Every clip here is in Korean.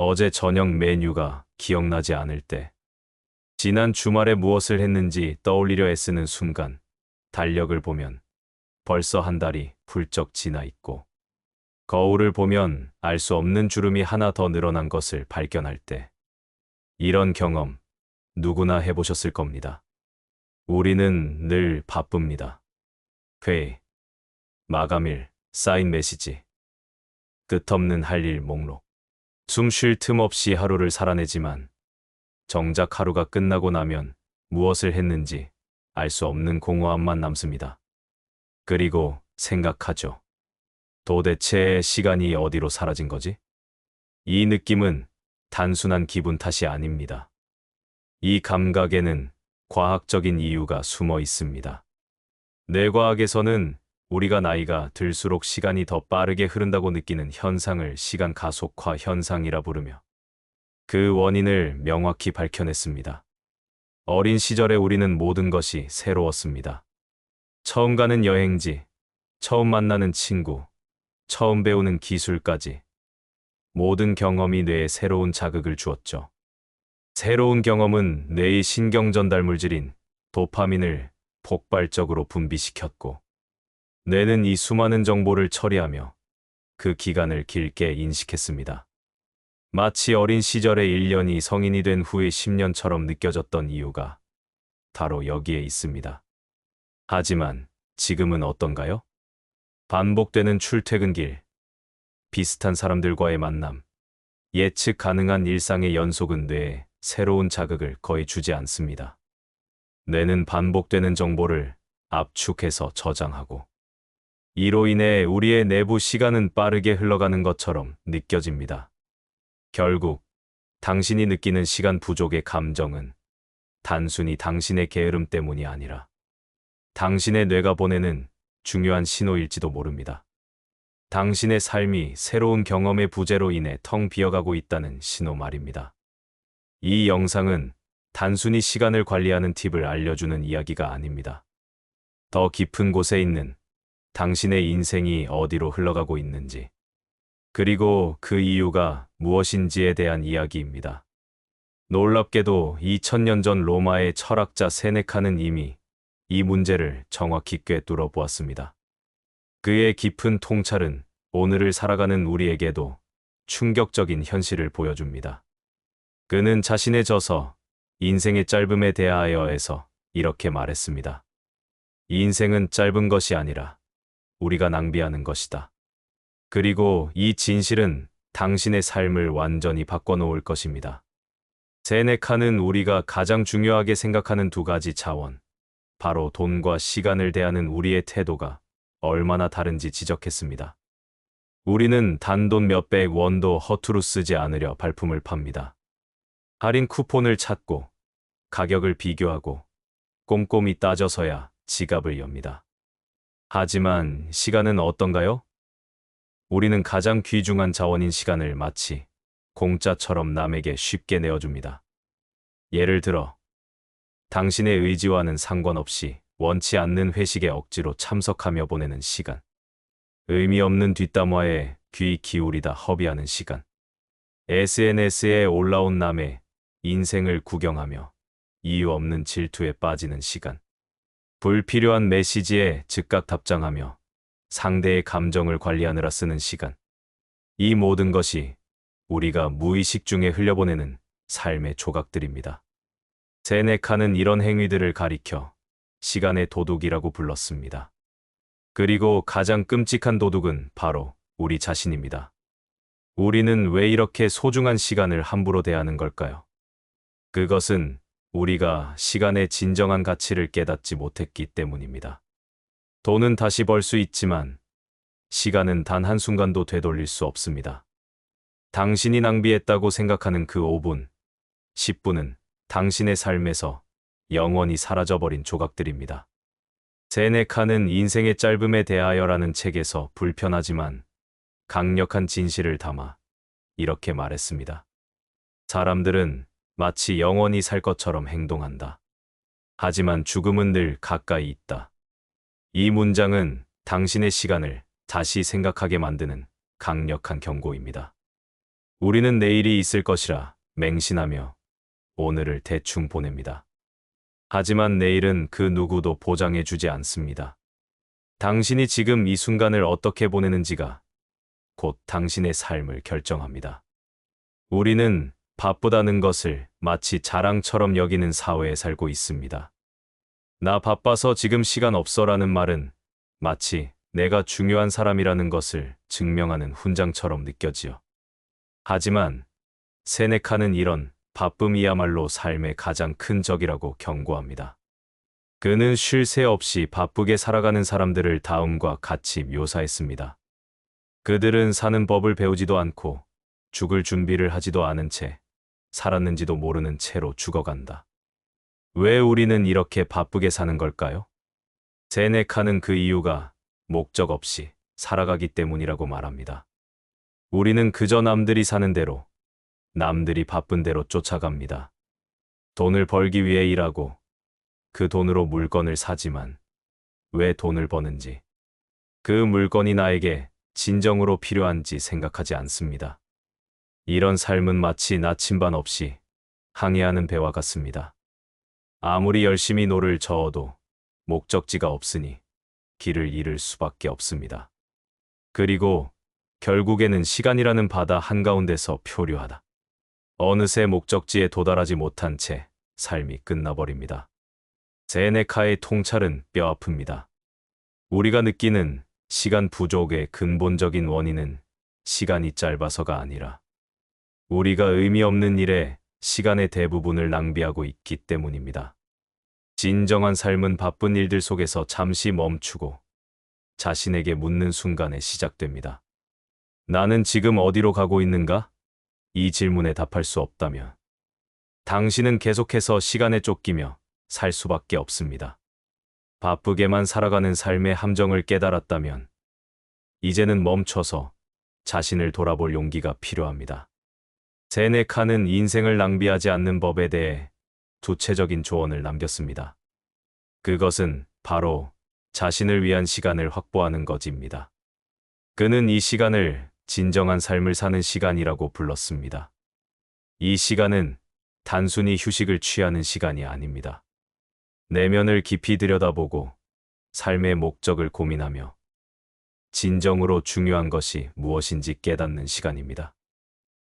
어제 저녁 메뉴가 기억나지 않을 때, 지난 주말에 무엇을 했는지 떠올리려 애쓰는 순간, 달력을 보면 벌써 한 달이 훌쩍 지나 있고, 거울을 보면 알 수 없는 주름이 하나 더 늘어난 것을 발견할 때, 이런 경험 누구나 해보셨을 겁니다. 우리는 늘 바쁩니다. 회의, 마감일, 쌓인 메시지, 끝없는 할 일 목록. 숨 쉴 틈 없이 하루를 살아내지만 정작 하루가 끝나고 나면 무엇을 했는지 알 수 없는 공허함만 남습니다. 그리고 생각하죠. 도대체 시간이 어디로 사라진 거지? 이 느낌은 단순한 기분 탓이 아닙니다. 이 감각에는 과학적인 이유가 숨어 있습니다. 뇌과학에서는 우리가 나이가 들수록 시간이 더 빠르게 흐른다고 느끼는 현상을 시간 가속화 현상이라 부르며 그 원인을 명확히 밝혀냈습니다. 어린 시절에 우리는 모든 것이 새로웠습니다. 처음 가는 여행지, 처음 만나는 친구, 처음 배우는 기술까지 모든 경험이 뇌에 새로운 자극을 주었죠. 새로운 경험은 뇌의 신경 전달 물질인 도파민을 폭발적으로 분비시켰고, 뇌는 이 수많은 정보를 처리하며 그 기간을 길게 인식했습니다. 마치 어린 시절의 1년이 성인이 된 후의 10년처럼 느껴졌던 이유가 바로 여기에 있습니다. 하지만 지금은 어떤가요? 반복되는 출퇴근길, 비슷한 사람들과의 만남, 예측 가능한 일상의 연속은 뇌에 새로운 자극을 거의 주지 않습니다. 뇌는 반복되는 정보를 압축해서 저장하고, 이로 인해 우리의 내부 시간은 빠르게 흘러가는 것처럼 느껴집니다. 결국 당신이 느끼는 시간 부족의 감정은 단순히 당신의 게으름 때문이 아니라 당신의 뇌가 보내는 중요한 신호일지도 모릅니다. 당신의 삶이 새로운 경험의 부재로 인해 텅 비어가고 있다는 신호 말입니다. 이 영상은 단순히 시간을 관리하는 팁을 알려주는 이야기가 아닙니다. 더 깊은 곳에 있는 당신의 인생이 어디로 흘러가고 있는지, 그리고 그 이유가 무엇인지에 대한 이야기입니다. 놀랍게도 2000년 전 로마의 철학자 세네카는 이미 이 문제를 정확히 꿰뚫어 보았습니다. 그의 깊은 통찰은 오늘을 살아가는 우리에게도 충격적인 현실을 보여줍니다. 그는 자신의 저서 인생의 짧음에 대하여에서 이렇게 말했습니다. 인생은 짧은 것이 아니라 우리가 낭비하는 것이다. 그리고 이 진실은 당신의 삶을 완전히 바꿔놓을 것입니다. 세네카는 우리가 가장 중요하게 생각하는 두 가지 자원, 바로 돈과 시간을 대하는 우리의 태도가 얼마나 다른지 지적했습니다. 우리는 단돈 몇백 원도 허투루 쓰지 않으려 발품을 팝니다. 할인 쿠폰을 찾고, 가격을 비교하고, 꼼꼼히 따져서야 지갑을 엽니다. 하지만 시간은 어떤가요? 우리는 가장 귀중한 자원인 시간을 마치 공짜처럼 남에게 쉽게 내어줍니다. 예를 들어, 당신의 의지와는 상관없이 원치 않는 회식에 억지로 참석하며 보내는 시간. 의미 없는 뒷담화에 귀 기울이다 허비하는 시간. SNS에 올라온 남의 인생을 구경하며 이유 없는 질투에 빠지는 시간. 불필요한 메시지에 즉각 답장하며 상대의 감정을 관리하느라 쓰는 시간. 이 모든 것이 우리가 무의식 중에 흘려보내는 삶의 조각들입니다. 세네카는 이런 행위들을 가리켜 시간의 도둑이라고 불렀습니다. 그리고 가장 끔찍한 도둑은 바로 우리 자신입니다. 우리는 왜 이렇게 소중한 시간을 함부로 대하는 걸까요? 그것은 우리가 시간의 진정한 가치를 깨닫지 못했기 때문입니다. 돈은 다시 벌 수 있지만 시간은 단 한순간도 되돌릴 수 없습니다. 당신이 낭비했다고 생각하는 그 5분, 10분은 당신의 삶에서 영원히 사라져버린 조각들입니다. 세네카는 인생의 짧음에 대하여라는 책에서 불편하지만 강력한 진실을 담아 이렇게 말했습니다. 사람들은 마치 영원히 살 것처럼 행동한다. 하지만 죽음은 늘 가까이 있다. 이 문장은 당신의 시간을 다시 생각하게 만드는 강력한 경고입니다. 우리는 내일이 있을 것이라 맹신하며 오늘을 대충 보냅니다. 하지만 내일은 그 누구도 보장해 주지 않습니다. 당신이 지금 이 순간을 어떻게 보내는지가 곧 당신의 삶을 결정합니다. 우리는 바쁘다는 것을 마치 자랑처럼 여기는 사회에 살고 있습니다. 나 바빠서 지금 시간 없어라는 말은 마치 내가 중요한 사람이라는 것을 증명하는 훈장처럼 느껴지요. 하지만 세네카는 이런 바쁨이야말로 삶의 가장 큰 적이라고 경고합니다. 그는 쉴 새 없이 바쁘게 살아가는 사람들을 다음과 같이 묘사했습니다. 그들은 사는 법을 배우지도 않고 죽을 준비를 하지도 않은 채 살았는지도 모르는 채로 죽어간다. 왜 우리는 이렇게 바쁘게 사는 걸까요? 세네카는 그 이유가 목적 없이 살아가기 때문이라고 말합니다. 우리는 그저 남들이 사는 대로, 남들이 바쁜 대로 쫓아갑니다. 돈을 벌기 위해 일하고 그 돈으로 물건을 사지만 왜 돈을 버는지, 그 물건이 나에게 진정으로 필요한지 생각하지 않습니다. 이런 삶은 마치 나침반 없이 항해하는 배와 같습니다. 아무리 열심히 노를 저어도 목적지가 없으니 길을 잃을 수밖에 없습니다. 그리고 결국에는 시간이라는 바다 한가운데서 표류하다. 어느새 목적지에 도달하지 못한 채 삶이 끝나버립니다. 세네카의 통찰은 뼈아픕니다. 우리가 느끼는 시간 부족의 근본적인 원인은 시간이 짧아서가 아니라 우리가 의미 없는 일에 시간의 대부분을 낭비하고 있기 때문입니다. 진정한 삶은 바쁜 일들 속에서 잠시 멈추고 자신에게 묻는 순간에 시작됩니다. 나는 지금 어디로 가고 있는가? 이 질문에 답할 수 없다면 당신은 계속해서 시간에 쫓기며 살 수밖에 없습니다. 바쁘게만 살아가는 삶의 함정을 깨달았다면 이제는 멈춰서 자신을 돌아볼 용기가 필요합니다. 세네카는 인생을 낭비하지 않는 법에 대해 구체적인 조언을 남겼습니다. 그것은 바로 자신을 위한 시간을 확보하는 것입니다. 그는 이 시간을 진정한 삶을 사는 시간이라고 불렀습니다. 이 시간은 단순히 휴식을 취하는 시간이 아닙니다. 내면을 깊이 들여다보고 삶의 목적을 고민하며 진정으로 중요한 것이 무엇인지 깨닫는 시간입니다.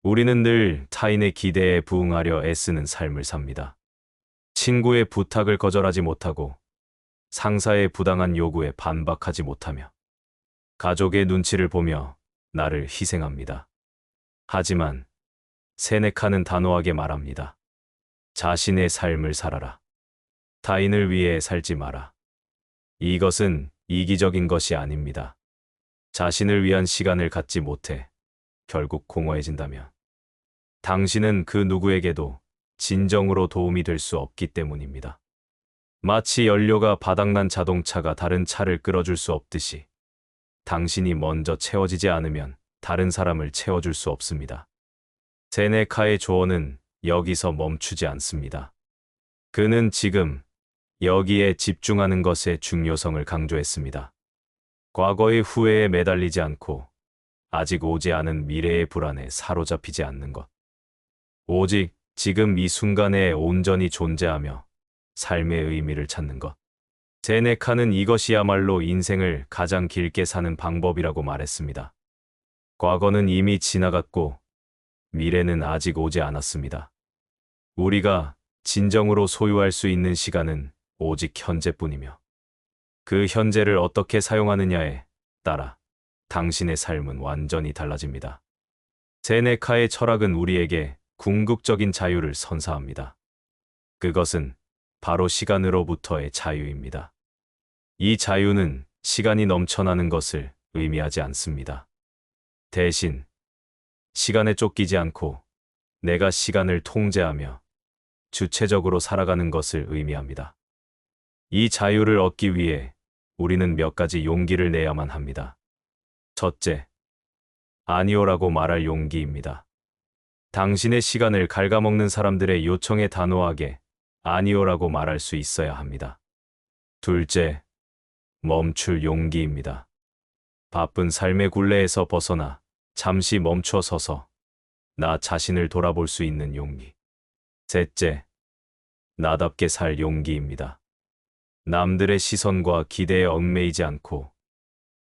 우리는 늘 타인의 기대에 부응하려 애쓰는 삶을 삽니다. 친구의 부탁을 거절하지 못하고 상사의 부당한 요구에 반박하지 못하며 가족의 눈치를 보며 나를 희생합니다. 하지만 세네카는 단호하게 말합니다. 자신의 삶을 살아라. 타인을 위해 살지 마라. 이것은 이기적인 것이 아닙니다. 자신을 위한 시간을 갖지 못해 결국 공허해진다면 당신은 그 누구에게도 진정으로 도움이 될 수 없기 때문입니다. 마치 연료가 바닥난 자동차가 다른 차를 끌어줄 수 없듯이 당신이 먼저 채워지지 않으면 다른 사람을 채워줄 수 없습니다. 세네카의 조언은 여기서 멈추지 않습니다. 그는 지금 여기에 집중하는 것의 중요성을 강조했습니다. 과거의 후회에 매달리지 않고 아직 오지 않은 미래의 불안에 사로잡히지 않는 것. 오직 지금 이 순간에 온전히 존재하며 삶의 의미를 찾는 것. 세네카는 이것이야말로 인생을 가장 길게 사는 방법이라고 말했습니다. 과거는 이미 지나갔고 미래는 아직 오지 않았습니다. 우리가 진정으로 소유할 수 있는 시간은 오직 현재뿐이며 그 현재를 어떻게 사용하느냐에 따라 당신의 삶은 완전히 달라집니다. 세네카의 철학은 우리에게 궁극적인 자유를 선사합니다. 그것은 바로 시간으로부터의 자유입니다. 이 자유는 시간이 넘쳐나는 것을 의미하지 않습니다. 대신 시간에 쫓기지 않고 내가 시간을 통제하며 주체적으로 살아가는 것을 의미합니다. 이 자유를 얻기 위해 우리는 몇 가지 용기를 내야만 합니다. 첫째, 아니오라고 말할 용기입니다. 당신의 시간을 갉아먹는 사람들의 요청에 단호하게 아니오라고 말할 수 있어야 합니다. 둘째, 멈출 용기입니다. 바쁜 삶의 굴레에서 벗어나 잠시 멈춰 서서 나 자신을 돌아볼 수 있는 용기. 셋째, 나답게 살 용기입니다. 남들의 시선과 기대에 얽매이지 않고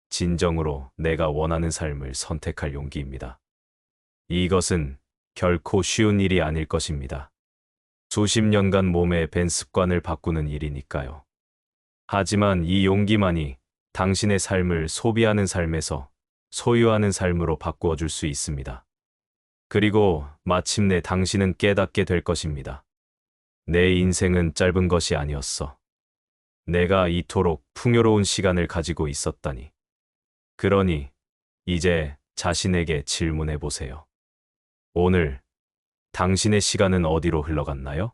진정으로 내가 원하는 삶을 선택할 용기입니다. 이것은 결코 쉬운 일이 아닐 것입니다. 수십 년간 몸에 밴 습관을 바꾸는 일이니까요. 하지만 이 용기만이 당신의 삶을 소비하는 삶에서 소유하는 삶으로 바꾸어 줄 수 있습니다. 그리고 마침내 당신은 깨닫게 될 것입니다. 내 인생은 짧은 것이 아니었어. 내가 이토록 풍요로운 시간을 가지고 있었다니. 그러니 이제 자신에게 질문해 보세요. 오늘 당신의 시간은 어디로 흘러갔나요?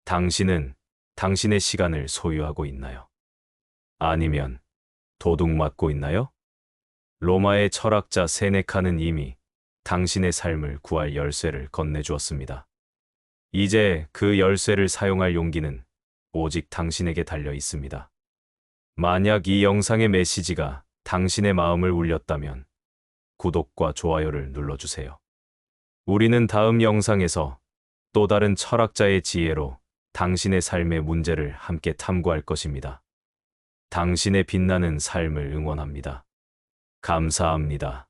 당신은 당신의 시간을 소유하고 있나요? 아니면 도둑맞고 있나요? 로마의 철학자 세네카는 이미 당신의 삶을 구할 열쇠를 건네주었습니다. 이제 그 열쇠를 사용할 용기는 오직 당신에게 달려 있습니다. 만약 이 영상의 메시지가 당신의 마음을 울렸다면 구독과 좋아요를 눌러주세요. 우리는 다음 영상에서 또 다른 철학자의 지혜로 당신의 삶의 문제를 함께 탐구할 것입니다. 당신의 빛나는 삶을 응원합니다. 감사합니다.